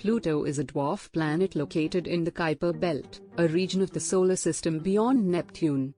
Pluto is a dwarf planet located in the Kuiper Belt, a region of the solar system beyond Neptune.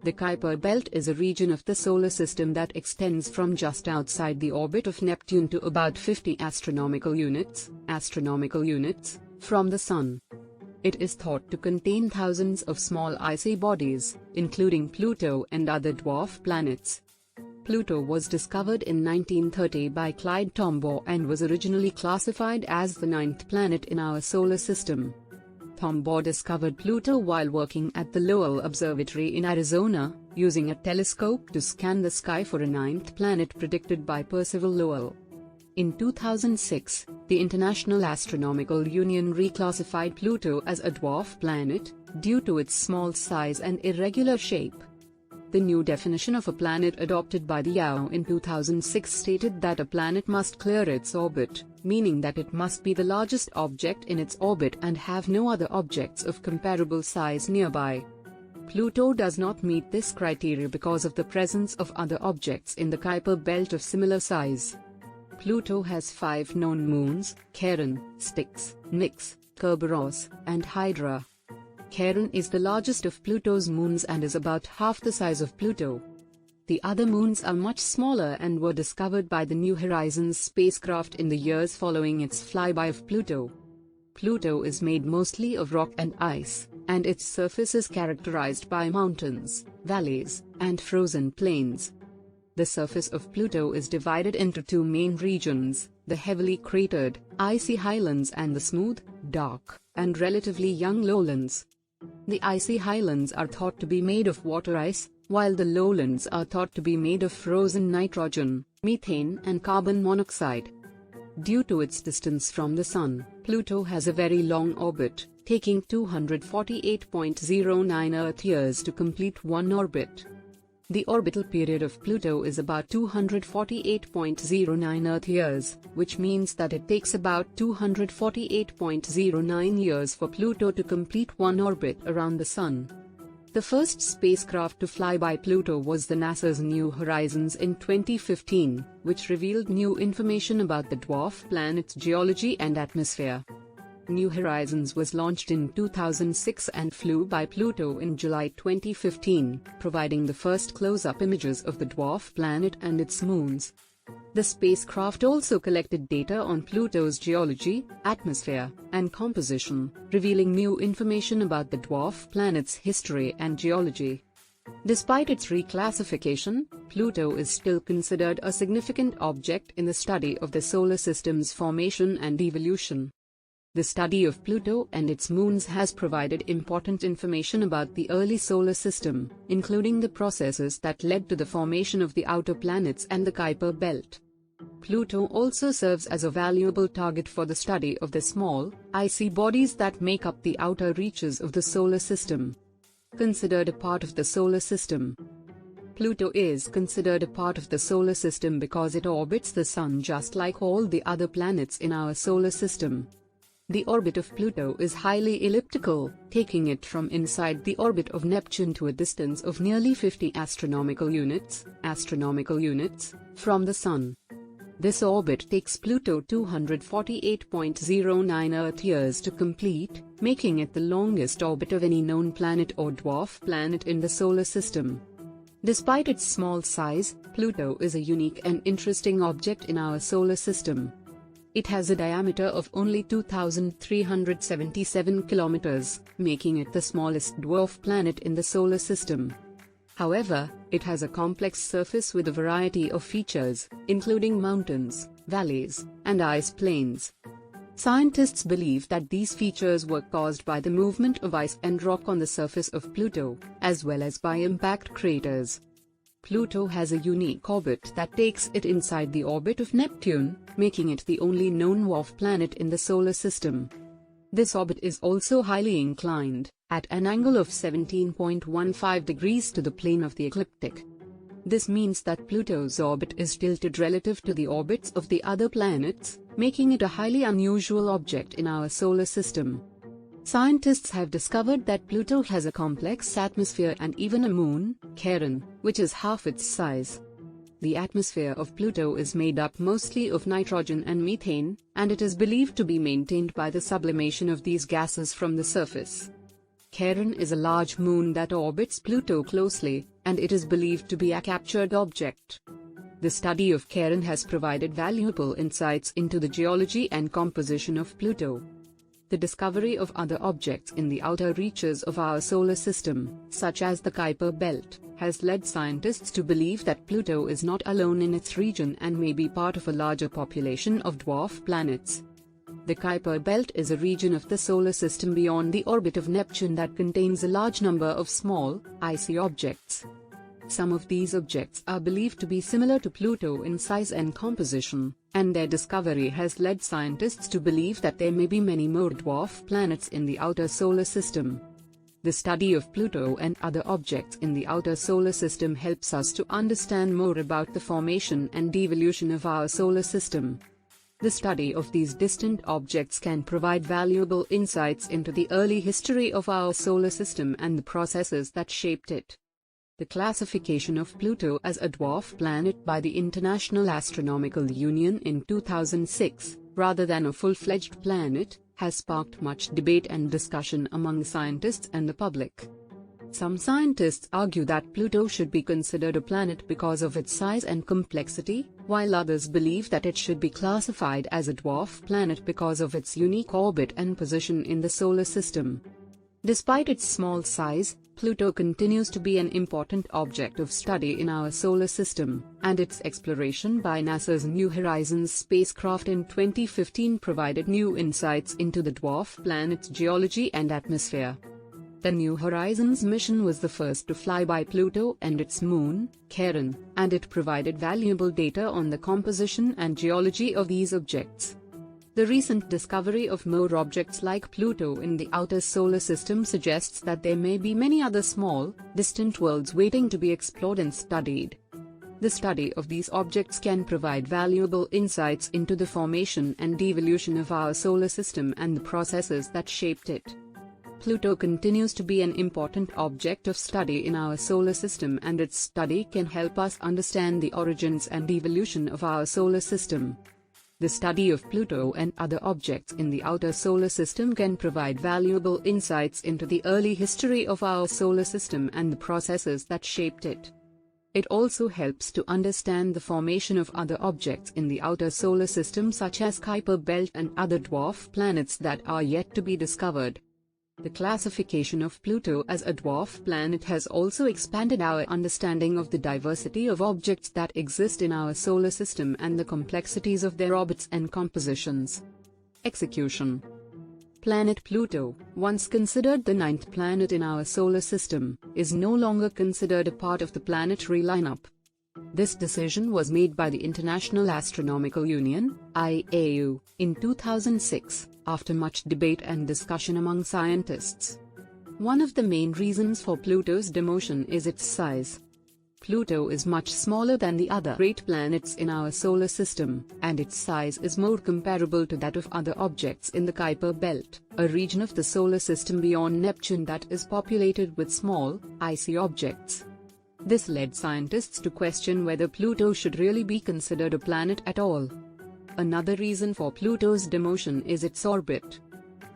The Kuiper Belt is a region of the solar system that extends from just outside the orbit of Neptune to about 50 astronomical units from the Sun. It is thought to contain thousands of small icy bodies, including Pluto and other dwarf planets. Pluto was discovered in 1930 by Clyde Tombaugh and was originally classified as the ninth planet in our solar system. Tombaugh discovered Pluto while working at the Lowell Observatory in Arizona, using a telescope to scan the sky for a ninth planet predicted by Percival Lowell. In 2006, the International Astronomical Union reclassified Pluto as a dwarf planet, due to its small size and irregular shape. The new definition of a planet adopted by the IAU in 2006 stated that a planet must clear its orbit, meaning that it must be the largest object in its orbit and have no other objects of comparable size nearby. Pluto does not meet this criteria because of the presence of other objects in the Kuiper Belt of similar size. Pluto has 5 known moons: Charon, Styx, Nix, Kerberos, and Hydra. Charon is the largest of Pluto's moons and is about half the size of Pluto. The other moons are much smaller and were discovered by the New Horizons spacecraft in the years following its flyby of Pluto. Pluto is made mostly of rock and ice, and its surface is characterized by mountains, valleys, and frozen plains. The surface of Pluto is divided into 2 main regions: the heavily cratered, icy highlands and the smooth, dark, and relatively young lowlands. The icy highlands are thought to be made of water ice, while the lowlands are thought to be made of frozen nitrogen, methane and carbon monoxide. Due to its distance from the Sun, Pluto has a very long orbit, taking 248.09 Earth years to complete one orbit. The orbital period of Pluto is about 248.09 Earth years, which means that it takes about 248.09 years for Pluto to complete one orbit around the Sun. The first spacecraft to fly by Pluto was the NASA's New Horizons in 2015, which revealed new information about the dwarf planet's geology and atmosphere. New Horizons was launched in 2006 and flew by Pluto in July 2015, providing the first close-up images of the dwarf planet and its moons. The spacecraft also collected data on Pluto's geology, atmosphere, and composition, revealing new information about the dwarf planet's history and geology. Despite its reclassification, Pluto is still considered a significant object in the study of the solar system's formation and evolution. The study of Pluto and its moons has provided important information about the early solar system, including the processes that led to the formation of the outer planets and the Kuiper Belt. Pluto also serves as a valuable target for the study of the small, icy bodies that make up the outer reaches of the solar system. Considered a part of the solar system. Pluto is considered a part of the solar system because it orbits the Sun just like all the other planets in our solar system. The orbit of Pluto is highly elliptical, taking it from inside the orbit of Neptune to a distance of nearly 50 astronomical units from the Sun. This orbit takes Pluto 248.09 Earth years to complete, making it the longest orbit of any known planet or dwarf planet in the solar system. Despite its small size, Pluto is a unique and interesting object in our solar system. It has a diameter of only 2,377 kilometers, making it the smallest dwarf planet in the solar system. However, it has a complex surface with a variety of features, including mountains, valleys, and ice plains. Scientists believe that these features were caused by the movement of ice and rock on the surface of Pluto, as well as by impact craters. Pluto has a unique orbit that takes it inside the orbit of Neptune, making it the only known dwarf planet in the solar system. This orbit is also highly inclined, at an angle of 17.15 degrees to the plane of the ecliptic. This means that Pluto's orbit is tilted relative to the orbits of the other planets, making it a highly unusual object in our solar system. Scientists have discovered that Pluto has a complex atmosphere and even a moon, Charon, which is half its size. The atmosphere of Pluto is made up mostly of nitrogen and methane, and it is believed to be maintained by the sublimation of these gases from the surface. Charon is a large moon that orbits Pluto closely, and it is believed to be a captured object. The study of Charon has provided valuable insights into the geology and composition of Pluto. The discovery of other objects in the outer reaches of our solar system, such as the Kuiper belt, has led scientists to believe that Pluto is not alone in its region and may be part of a larger population of dwarf planets. The Kuiper belt is a region of the solar system beyond the orbit of Neptune that contains a large number of small, icy objects. Some of these objects are believed to be similar to Pluto in size and composition, and their discovery has led scientists to believe that there may be many more dwarf planets in the outer solar system. The study of Pluto and other objects in the outer solar system helps us to understand more about the formation and devolution of our solar system. The study of these distant objects can provide valuable insights into the early history of our solar system and the processes that shaped it. The classification of Pluto as a dwarf planet by the International Astronomical Union in 2006, rather than a full-fledged planet, has sparked much debate and discussion among scientists and the public. Some scientists argue that Pluto should be considered a planet because of its size and complexity, while others believe that it should be classified as a dwarf planet because of its unique orbit and position in the solar system. Despite its small size, Pluto continues to be an important object of study in our solar system, and its exploration by NASA's New Horizons spacecraft in 2015 provided new insights into the dwarf planet's geology and atmosphere. The New Horizons mission was the first to fly by Pluto and its moon, Charon, and it provided valuable data on the composition and geology of these objects. The recent discovery of more objects like Pluto in the outer solar system suggests that there may be many other small, distant worlds waiting to be explored and studied. The study of these objects can provide valuable insights into the formation and devolution of our solar system and the processes that shaped it. Pluto continues to be an important object of study in our solar system, and its study can help us understand the origins and evolution of our solar system. The study of Pluto and other objects in the outer solar system can provide valuable insights into the early history of our solar system and the processes that shaped it. It also helps to understand the formation of other objects in the outer solar system such as Kuiper belt and other dwarf planets that are yet to be discovered. The classification of Pluto as a dwarf planet has also expanded our understanding of the diversity of objects that exist in our solar system and the complexities of their orbits and compositions. Execution. Planet Pluto, once considered the ninth planet in our solar system, is no longer considered a part of the planetary lineup. This decision was made by the International Astronomical Union, IAU, in 2006, after much debate and discussion among scientists. One of the main reasons for Pluto's demotion is its size. Pluto is much smaller than the other great planets in our solar system, and its size is more comparable to that of other objects in the Kuiper belt, a region of the solar system beyond Neptune that is populated with small, icy objects. This led scientists to question whether Pluto should really be considered a planet at all. Another reason for Pluto's demotion is its orbit.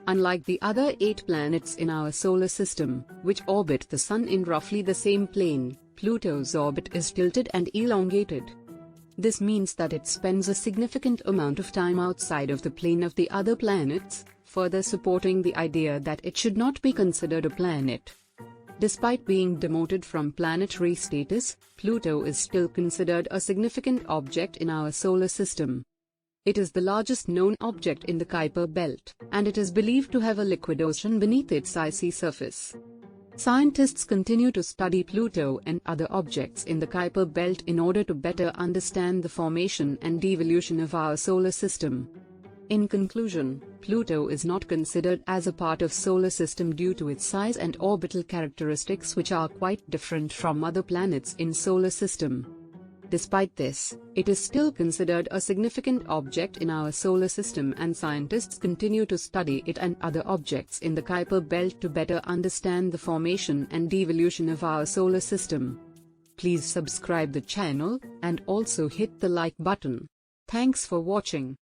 Unlike the other 8 planets in our solar system, which orbit the Sun in roughly the same plane, Pluto's orbit is tilted and elongated. This means that it spends a significant amount of time outside of the plane of the other planets, further supporting the idea that it should not be considered a planet. Despite being demoted from planetary status, Pluto is still considered a significant object in our solar system. It is the largest known object in the Kuiper belt, and it is believed to have a liquid ocean beneath its icy surface. Scientists continue to study Pluto and other objects in the Kuiper belt in order to better understand the formation and devolution of our solar system. In conclusion, Pluto is not considered as a part of solar system due to its size and orbital characteristics, which are quite different from other planets in solar system. Despite this, it is still considered a significant object in our solar system, and scientists continue to study it and other objects in the Kuiper belt to better understand the formation and devolution of our solar system. Please subscribe the channel and also hit the like button. Thanks for watching.